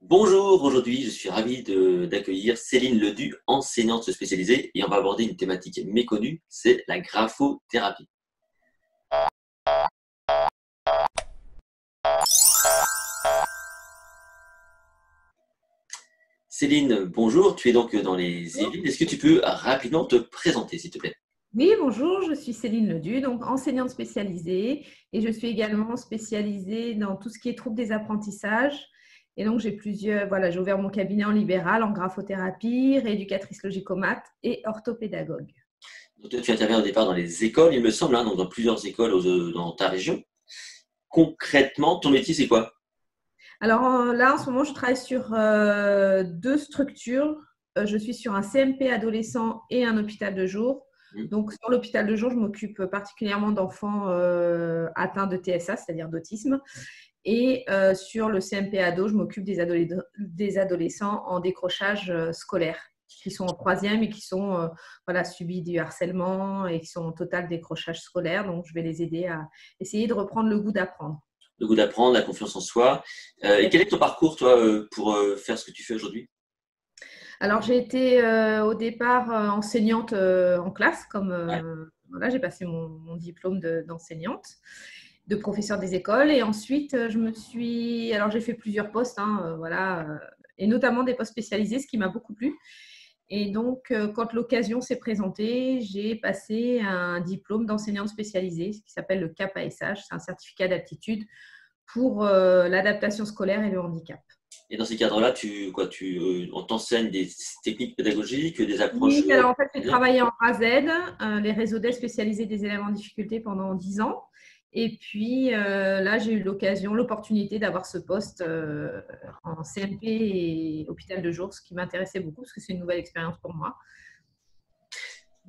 Bonjour, aujourd'hui je suis ravi d'accueillir Céline Ledu, enseignante spécialisée, et on va aborder une thématique méconnue, c'est la graphothérapie. Céline, bonjour, tu es donc dans les Bonjour. Yvelines. Est-ce que tu peux rapidement te présenter, s'il te plaît? Oui, bonjour, je suis Céline Ledu, donc enseignante spécialisée et je suis également spécialisée dans tout ce qui est troubles des apprentissages. Et donc, j'ai ouvert mon cabinet en libéral, en graphothérapie, rééducatrice logicomate et orthopédagogue. Donc, toi, tu interviens au départ dans les écoles, il me semble, hein, donc dans plusieurs écoles dans ta région. Concrètement, ton métier, c'est quoi? Alors là, en ce moment, je travaille sur deux structures. Je suis sur un CMP adolescent et un hôpital de jour. Hmm. Donc, sur l'hôpital de jour, je m'occupe particulièrement d'enfants atteints de TSA, c'est-à-dire d'autisme. Et sur le CMP ado, je m'occupe des adolescents en décrochage scolaire, qui sont en troisième et qui sont subis du harcèlement et qui sont en total décrochage scolaire. Donc, je vais les aider à essayer de reprendre le goût d'apprendre. Le goût d'apprendre, la confiance en soi. Et quel est ton parcours, toi, pour faire ce que tu fais aujourd'hui? Alors, j'ai été au départ enseignante en classe, Ouais. voilà, j'ai passé mon diplôme d'enseignante, de professeur des écoles. Et ensuite, alors j'ai fait plusieurs postes, hein, et notamment des postes spécialisés, ce qui m'a beaucoup plu. Et donc, quand l'occasion s'est présentée, j'ai passé un diplôme d'enseignante spécialisée, ce qui s'appelle le CAP-ASH, c'est un certificat d'aptitude pour l'adaptation scolaire et le handicap. Et dans ces cadres-là, on t'enseigne des techniques pédagogiques, des approches Oui, alors en fait, j'ai scolaires. travaillé en RAZ, les réseaux d'aide spécialisés des élèves en difficulté pendant 10 ans. Et puis là, j'ai eu l'opportunité d'avoir ce poste en CMP et hôpital de jour, ce qui m'intéressait beaucoup parce que c'est une nouvelle expérience pour moi.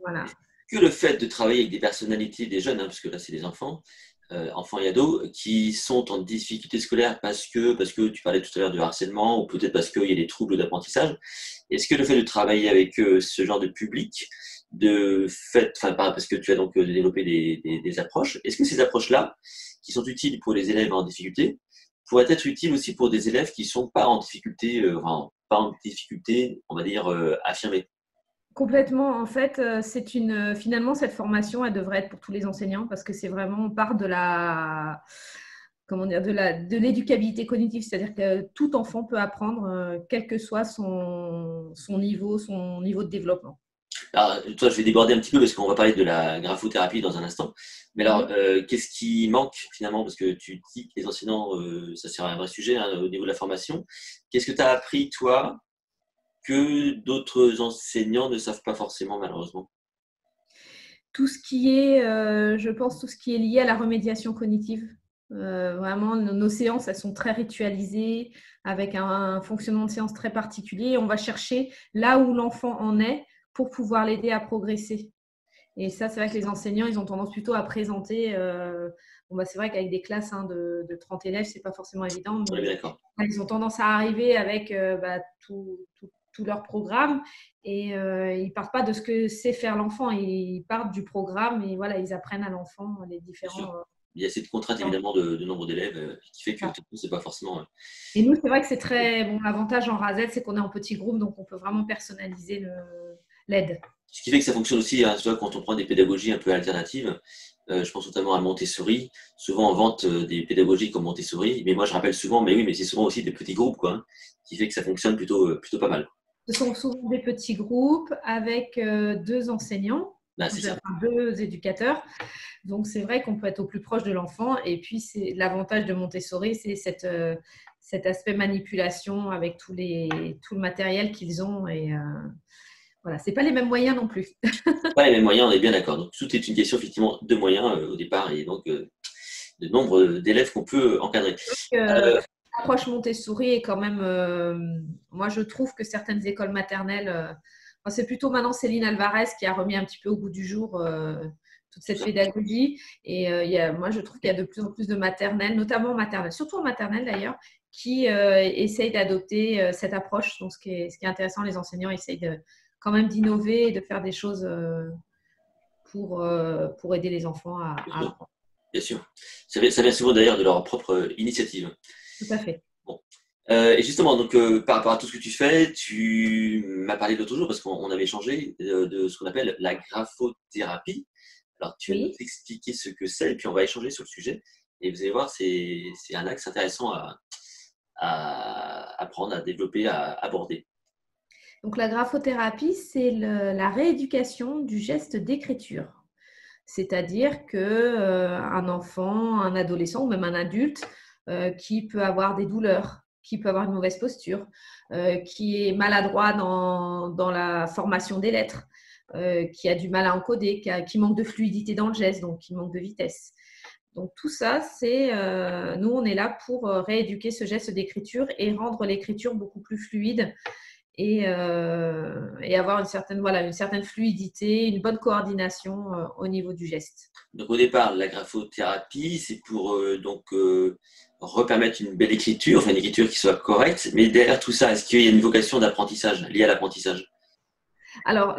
Voilà. Que le fait de travailler avec des personnalités, des jeunes, hein, parce que là, c'est des enfants, enfants et ados, qui sont en difficulté scolaire parce que tu parlais tout à l'heure de harcèlement, ou peut-être parce qu'il y a des troubles d'apprentissage, est-ce que le fait de travailler avec ce genre de public, parce que tu as donc développé des approches, est-ce que ces approches-là, qui sont utiles pour les élèves en difficulté, pourraient être utiles aussi pour des élèves qui ne sont pas en difficulté, pas en difficulté, on va dire, affirmée? Complètement. En fait, finalement, cette formation, elle devrait être pour tous les enseignants parce que c'est vraiment, on part de comment dire, de l'éducabilité cognitive, c'est-à-dire que tout enfant peut apprendre, quel que soit son niveau de développement. Alors, toi, je vais déborder un petit peu parce qu'on va parler de la graphothérapie dans un instant. Mais alors, Oui. qu'est-ce qui manque finalement? Parce que tu dis que les enseignants, ça c'est un vrai sujet hein, au niveau de la formation. Qu'est-ce que tu as appris, toi, que d'autres enseignants ne savent pas forcément, malheureusement? Tout ce qui est, je pense, tout ce qui est lié à la remédiation cognitive. Vraiment, nos séances, elles sont très ritualisées, avec un fonctionnement de séance très particulier. On va chercher là où l'enfant en est pour pouvoir l'aider à progresser. Et ça, c'est vrai que les enseignants, ils ont tendance plutôt à présenter. C'est vrai qu'avec des classes de 30 élèves, c'est pas forcément évident, On est mais bien d'accord. ils ont tendance à arriver avec tout leur programme et ils partent pas de ce que sait faire l'enfant, ils partent du programme et voilà, ils apprennent à l'enfant les Bien sûr. différents. Il y a cette contrainte Différents- évidemment de nombre d'élèves qui fait que c'est pas forcément. Et nous, c'est vrai que c'est très bon. L'avantage en RASEL, c'est qu'on est en petit groupe, donc on peut vraiment personnaliser l'aide. Ce qui fait que ça fonctionne aussi, hein, tu vois, quand on prend des pédagogies un peu alternatives, je pense notamment à Montessori. Souvent, on vante des pédagogies comme Montessori, mais moi, je rappelle souvent, mais oui, mais c'est souvent aussi des petits groupes, quoi, hein, qui fait que ça fonctionne plutôt pas mal. Ce sont souvent des petits groupes avec deux enseignants, Bah, c'est ça. enfin, deux éducateurs. Donc, c'est vrai qu'on peut être au plus proche de l'enfant. Et puis, c'est l'avantage de Montessori, c'est cet aspect manipulation avec tout le matériel qu'ils ont. Et voilà, c'est pas les mêmes moyens non plus. Pas les mêmes moyens, on est bien d'accord. Donc, tout est une question, effectivement, de moyens au départ et donc de nombre d'élèves qu'on peut encadrer. Euh, Euh, L'approche Montessori est quand même, moi je trouve que certaines écoles maternelles, c'est plutôt maintenant Céline Alvarez qui a remis un petit peu au goût du jour toute tout cette ça. pédagogie. Et moi je trouve qu'il y a de plus en plus de maternelles, notamment en maternelle, surtout en maternelle d'ailleurs, qui essayent d'adopter cette approche. Donc ce qui est intéressant, les enseignants essayent quand même d'innover et de faire des choses pour aider les enfants Bien à sûr. apprendre. Bien sûr. Ça vient souvent d'ailleurs de leur propre initiative. Tout à fait. Bon. Et justement, donc, par rapport à tout ce que tu fais, tu m'as parlé l'autre jour, parce qu'on avait échangé, de ce qu'on appelle la graphothérapie. Alors, tu vas nous Oui. expliquer ce que c'est, et puis on va échanger sur le sujet. Et vous allez voir, c'est un axe intéressant à apprendre, à développer, à aborder. Donc la graphothérapie, c'est la rééducation du geste d'écriture. C'est-à-dire que un enfant, un adolescent ou même un adulte qui peut avoir des douleurs, qui peut avoir une mauvaise posture, qui est maladroit dans la formation des lettres, qui a du mal à encoder, qui manque de fluidité dans le geste, donc qui manque de vitesse. Donc tout ça, nous, on est là pour rééduquer ce geste d'écriture et rendre l'écriture beaucoup plus fluide et avoir une certaine fluidité, une bonne coordination au niveau du geste. Donc, au départ, la graphothérapie, c'est pour repermettre une belle écriture, enfin une écriture qui soit correcte. Mais derrière tout ça, est-ce qu'il y a une vocation d'apprentissage, liée à l'apprentissage? Alors,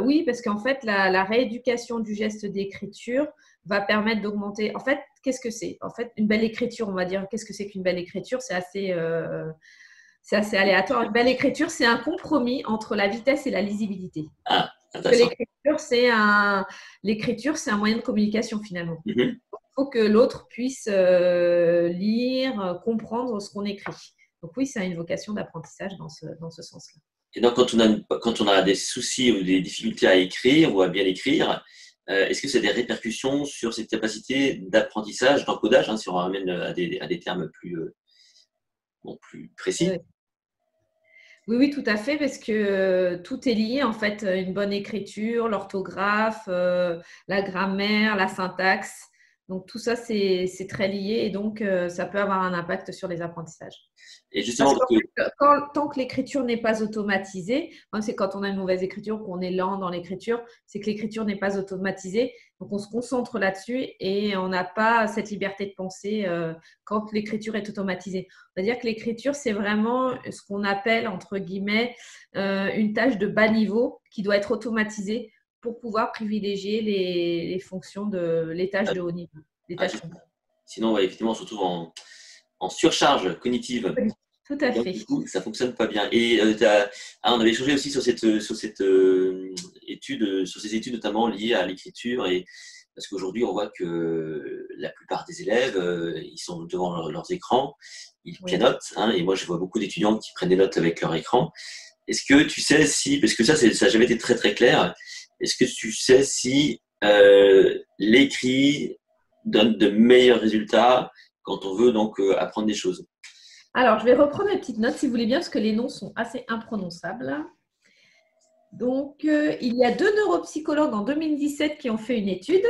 oui, parce qu'en fait, la rééducation du geste d'écriture va permettre d'augmenter. En fait, qu'est-ce que c'est? En fait, une belle écriture, on va dire, qu'est-ce que c'est qu'une belle écriture? C'est assez aléatoire. Une belle écriture, c'est un compromis entre la vitesse et la lisibilité. Ah, Que intéressant. l'écriture, c'est un moyen de communication finalement. Mhm. Il faut que l'autre puisse lire, comprendre ce qu'on écrit. Donc oui, ça a une vocation d'apprentissage dans ce sens-là. Et donc, quand on a des soucis ou des difficultés à écrire ou à bien écrire, est-ce que c'est des répercussions sur cette capacité d'apprentissage, d'encodage, hein, si on ramène à des termes plus, bon, plus précis? Oui, oui, oui, tout à fait, parce que tout est lié en fait, une bonne écriture, l'orthographe, la grammaire, la syntaxe. Donc tout ça, c'est très lié et donc ça peut avoir un impact sur les apprentissages. Et Parce justement, qu'en fait, tant que l'écriture n'est pas automatisée, hein, c'est quand on a une mauvaise écriture, qu'on est lent dans l'écriture, c'est que l'écriture n'est pas automatisée. Donc, on se concentre là-dessus et on n'a pas cette liberté de penser quand l'écriture est automatisée. On va dire que l'écriture, c'est vraiment ce qu'on appelle, entre guillemets, une tâche de bas niveau qui doit être automatisée pour pouvoir privilégier les fonctions les tâches de haut niveau, les ah, tâches c'est ça. complexes. Sinon, ouais, effectivement, on se retrouve en surcharge cognitive. Oui, tout Et à donc, fait. du coup, ça fonctionne pas bien. Et on avait échangé aussi sur cette étude, sur ces études notamment liées à l'écriture. Et parce qu'aujourd'hui, on voit que la plupart des élèves, ils sont devant leurs écrans, ils Oui. pianotent, hein, et moi, je vois beaucoup d'étudiants qui prennent des notes avec leur écran. Est-ce que tu sais si, parce que ça n'a jamais été très très clair, est-ce que tu sais si l'écrit donne de meilleurs résultats quand on veut donc apprendre des choses? Alors, je vais reprendre mes petites notes si vous voulez bien, parce que les noms sont assez imprononçables. Donc, il y a deux neuropsychologues en 2017 qui ont fait une étude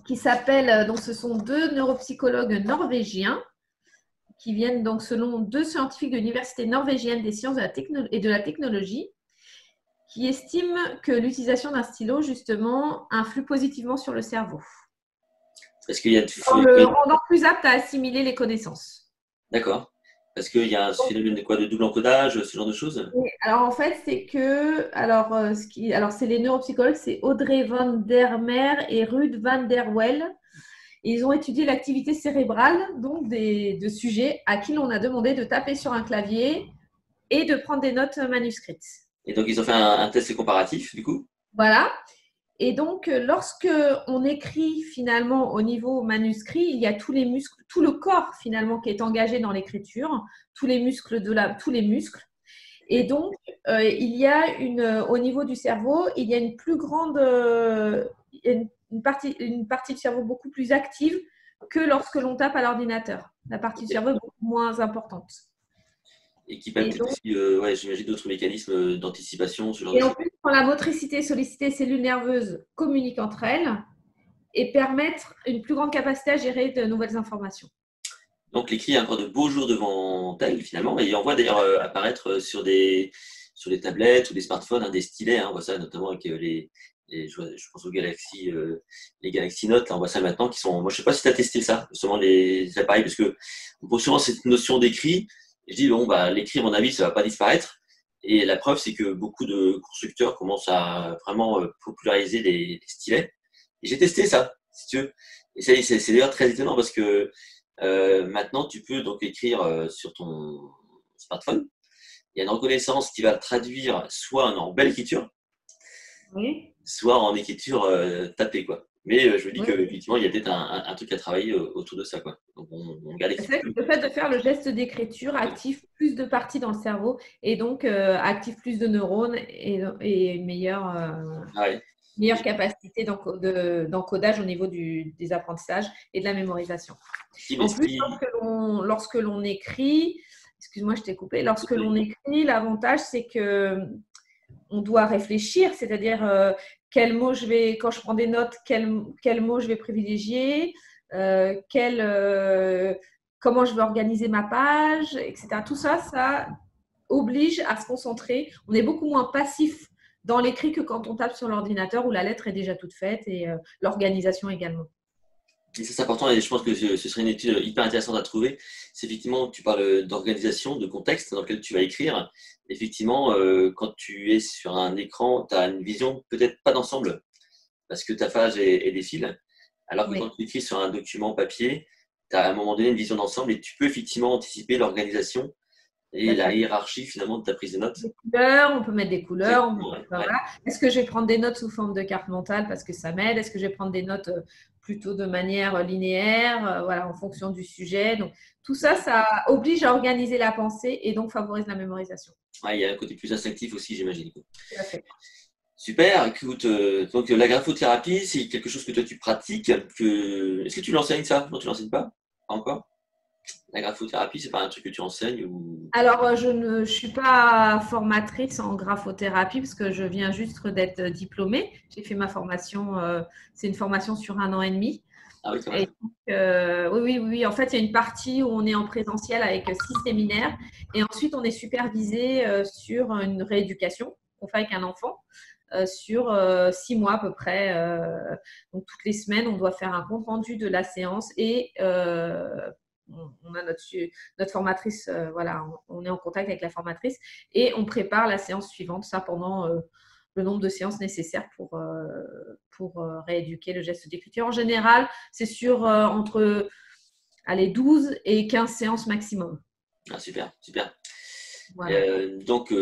qui s'appelle, donc ce sont deux neuropsychologues norvégiens qui viennent donc selon deux scientifiques de l'Université norvégienne des sciences et de la technologie qui estiment que l'utilisation d'un stylo, justement, influe positivement sur le cerveau, Est-ce qu'il y a en le rendant plus apte à assimiler les connaissances. D'accord. Parce qu'il y a un phénomène de quoi, de double encodage, ce genre de choses? Oui, alors en fait, c'est que, alors c'est les neuropsychologues, c'est Audrey van der Meer et Ruud van der Wel. Et ils ont étudié l'activité cérébrale donc de sujets à qui l'on a demandé de taper sur un clavier et de prendre des notes manuscrites. Et donc, ils ont fait un test comparatif, du coup? Voilà. Et donc, lorsque on écrit finalement au niveau manuscrit, il y a tous les muscles, tout le corps finalement qui est engagé dans l'écriture, tous les muscles. Et donc, il y a au niveau du cerveau, il y a une plus grande, une partie du cerveau beaucoup plus active que lorsque l'on tape à l'ordinateur. La partie du Ok. cerveau est beaucoup moins importante. Et qui peut Et peut-être donc, aussi, ouais, j'imagine d'autres mécanismes d'anticipation, ce genre de et en choses. plus, quand la motricité sollicite les cellules nerveuses communiquent entre elles et permettent une plus grande capacité à gérer de nouvelles informations. Donc, l'écrit a encore de beaux jours devant elle, finalement. Et on voit d'ailleurs apparaître sur des tablettes ou des smartphones, hein, des stylets. Hein, on voit ça notamment avec je pense aux Galaxy, les Galaxy Note. Là, on voit ça maintenant qui sont. Moi, je sais pas si tu as testé ça, justement les appareils, parce que on pose souvent cette notion d'écrit. Et je dis bon, bah, l'écrit, à mon avis, ça va pas disparaître. Et la preuve, c'est que beaucoup de constructeurs commencent à vraiment populariser les stylets. Et j'ai testé ça, si tu veux. Et c'est d'ailleurs très étonnant parce que Maintenant, tu peux donc écrire sur ton smartphone. Il y a une reconnaissance qui va traduire soit en belle écriture, Oui. soit en écriture tapée, quoi. Mais je me dis Oui. qu'effectivement, il y a peut-être un truc à travailler autour de ça, quoi. Donc, on garde C'est vrai que l'écriture. le fait de faire le geste d'écriture active plus de parties dans le cerveau et donc active plus de neurones et une Ah ouais. meilleure capacité d'encodage au niveau des apprentissages et de la mémorisation. Si, mais En ce plus, qui... lorsque l'on écrit, excuse-moi, je t'ai coupé, lorsque l'on écrit, l'avantage, c'est que on doit réfléchir, c'est-à-dire quand je prends des notes, quel mot je vais privilégier, euh, quel, euh, comment je vais organiser ma page, etc. Tout ça, ça oblige à se concentrer. On est beaucoup moins passif dans l'écrit que quand on tape sur l'ordinateur où la lettre est déjà toute faite et l'organisation également. Et ça, c'est important et je pense que ce serait une étude hyper intéressante à trouver. C'est effectivement, tu parles d'organisation, de contexte dans lequel tu vas écrire. Effectivement, quand tu es sur un écran, tu as une vision peut-être pas d'ensemble parce que ta page est défile. Alors que quand Oui. tu écris sur un document papier, tu as à un moment donné une vision d'ensemble et tu peux effectivement anticiper l'organisation Tout et à la fait. hiérarchie finalement de ta prise de notes. Des couleurs, on peut mettre des couleurs. Exactement, ouais. Ouais. Voilà. Est-ce que je vais prendre des notes sous forme de carte mentale parce que ça m'aide? Est-ce que je vais prendre des notes plutôt de manière linéaire, voilà, en fonction du sujet? Donc, tout ça, ça oblige à organiser la pensée et donc favorise la mémorisation. Ouais, il y a un côté plus instinctif aussi, j'imagine. Tout à fait. Super, écoute, donc la graphothérapie, c'est quelque chose que toi tu pratiques. Est-ce que tu l'enseignes ça? Non, tu l'enseignes pas? Pas encore? La graphothérapie, c'est pas un truc que tu enseignes ou... Alors, je ne suis pas formatrice en graphothérapie parce que je viens juste d'être diplômée. J'ai fait ma formation, c'est une formation sur 1 an et demi. Ah oui, quand Et même. donc, oui. En fait, il y a une partie où on est en présentiel avec 6 séminaires et ensuite on est supervisé sur une rééducation qu'on fait avec un enfant sur 6 mois à peu près. Donc, toutes les semaines, on doit faire un compte rendu de la séance et on a notre formatrice, voilà, on est en contact avec la formatrice et on prépare la séance suivante, ça pendant le nombre de séances nécessaires pour rééduquer le geste d'écriture. En général, c'est sur entre 12 et 15 séances maximum. Ah, super, super. Voilà. Donc,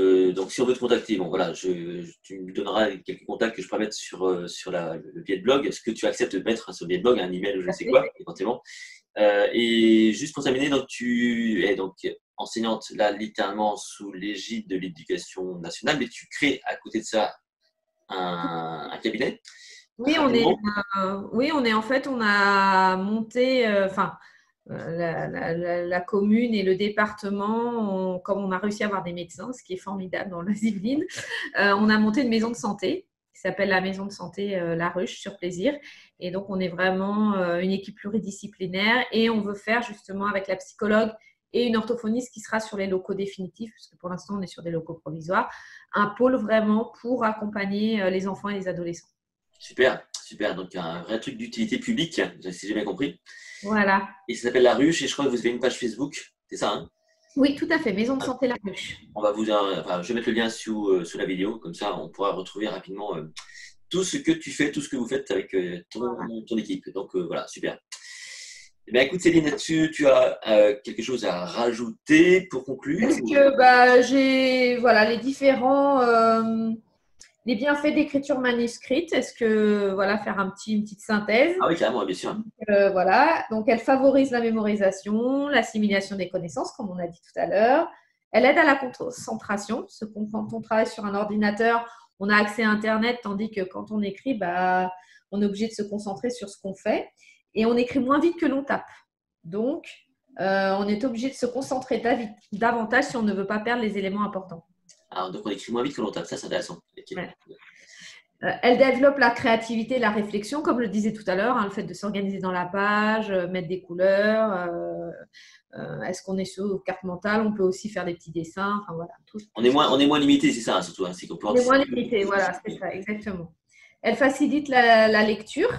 si on veut te contacter, bon, voilà, tu me donneras quelques contacts que je pourrais mettre sur le billet de blog. Est-ce que tu acceptes de mettre sur le billet de blog un email ou je ne sais quoi, éventuellement? Et juste pour terminer, donc tu es donc enseignante là littéralement sous l'égide de l'Éducation nationale, mais tu crées à côté de ça un cabinet Oui, rapidement. en fait, on a monté, la commune et le département, comme on a réussi à avoir des médecins, ce qui est formidable dans les Yvelines, on a monté une maison de santé qui s'appelle la maison de santé La Ruche sur Plaisir. Et donc, on est vraiment une équipe pluridisciplinaire et on veut faire justement avec la psychologue et une orthophoniste qui sera sur les locaux définitifs, puisque pour l'instant, on est sur des locaux provisoires, un pôle vraiment pour accompagner les enfants et les adolescents. Super, super. Donc un vrai truc d'utilité publique, si j'ai bien compris. Voilà. Et ça s'appelle La Ruche et je crois que vous avez une page Facebook, c'est ça, hein? Oui, tout à fait. Maison de santé La Ruche. On va enfin, je vais mettre le lien sous la vidéo, comme ça on pourra retrouver rapidement tout ce que tu fais, tout ce que vous faites avec Voilà. ton équipe. Donc voilà, super. Eh bien, écoute Céline, là-dessus, tu as quelque chose à rajouter pour conclure? Est-ce que j'ai les bienfaits d'écriture manuscrite? Est-ce que faire une petite synthèse? Ah oui, carrément, bien sûr. Voilà, donc elle favorise la mémorisation, l'assimilation des connaissances, comme on a dit tout à l'heure. Elle aide à la concentration, parce que quand on travaille sur un ordinateur, on a accès à Internet, tandis que quand on écrit, on est obligé de se concentrer sur ce qu'on fait. Et on écrit moins vite que l'on tape. Donc, on est obligé de se concentrer davantage si on ne veut pas perdre les éléments importants. Alors, donc on écrit moins vite que l'on tape, ça c'est intéressant. Okay. Ouais. Elle développe la créativité, la réflexion, comme je le disais tout à l'heure, le fait de s'organiser dans la page, mettre des couleurs. Est-ce qu'on est sur carte mentale? On peut aussi faire des petits dessins. Enfin, voilà, on est moins limité, c'est ça, surtout. Hein, c'est qu'on peut on est moins anticiper. limité, voilà, c'est ça, exactement. Elle facilite la lecture,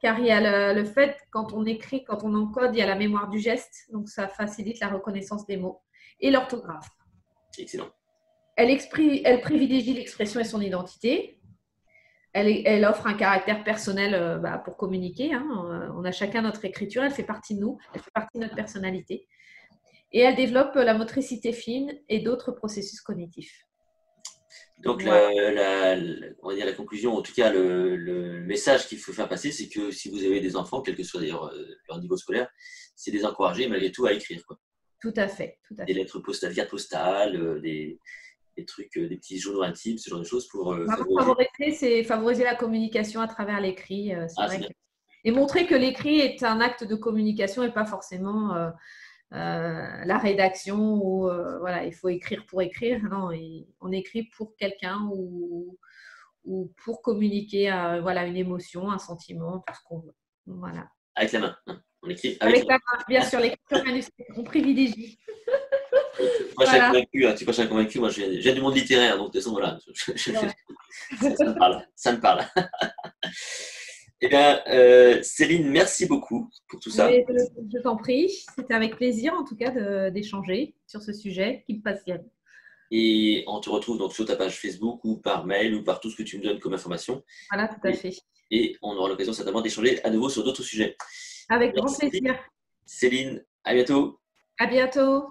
car il y a le fait, quand on écrit, quand on encode, il y a la mémoire du geste, donc ça facilite la reconnaissance des mots et l'orthographe. Excellent. Elle privilégie l'expression et son identité. Elle offre un caractère personnel pour communiquer, hein. On a chacun notre écriture, elle fait partie de nous, elle fait partie de notre personnalité. Et elle développe la motricité fine et d'autres processus cognitifs. Donc, Voilà, on va dire la conclusion, en tout cas, le message qu'il faut faire passer, c'est que si vous avez des enfants, quel que soit d'ailleurs leur niveau scolaire, c'est de les encourager malgré tout à écrire, quoi. tout à fait, tout à Des fait. lettres postales, cartes postales, des trucs, des petits journaux intimes, ce genre de choses pour Vraiment favoriser. favoriser, c'est favoriser la communication à travers l'écrit. C'est Ah, c'est vrai bien. que... Et montrer que l'écrit est un acte de communication et pas forcément la rédaction où voilà, il faut écrire pour écrire. Non, on écrit pour quelqu'un ou pour communiquer voilà, une émotion, un sentiment, tout ce qu'on veut. Voilà. Avec la main, hein. On écrit avec Avec la la main, bien sûr, l'écriture manuscrite, on privilégie. main. Moi, je suis Voilà. convaincu, hein, tu vois, je suis convaincu. Moi, j'ai du monde littéraire, donc de toute façon, voilà, Ouais. ça me parle. Ça me parle. Eh bien, Céline, merci beaucoup pour tout ça. Mais je t'en prie, c'était avec plaisir en tout cas d'échanger sur ce sujet qui me passionne. Et on te retrouve donc sur ta page Facebook ou par mail ou par tout ce que tu me donnes comme information. Voilà, tout à Et, fait. et on aura l'occasion certainement d'échanger à nouveau sur d'autres sujets. Avec grand Merci, plaisir. Céline. À bientôt. À bientôt.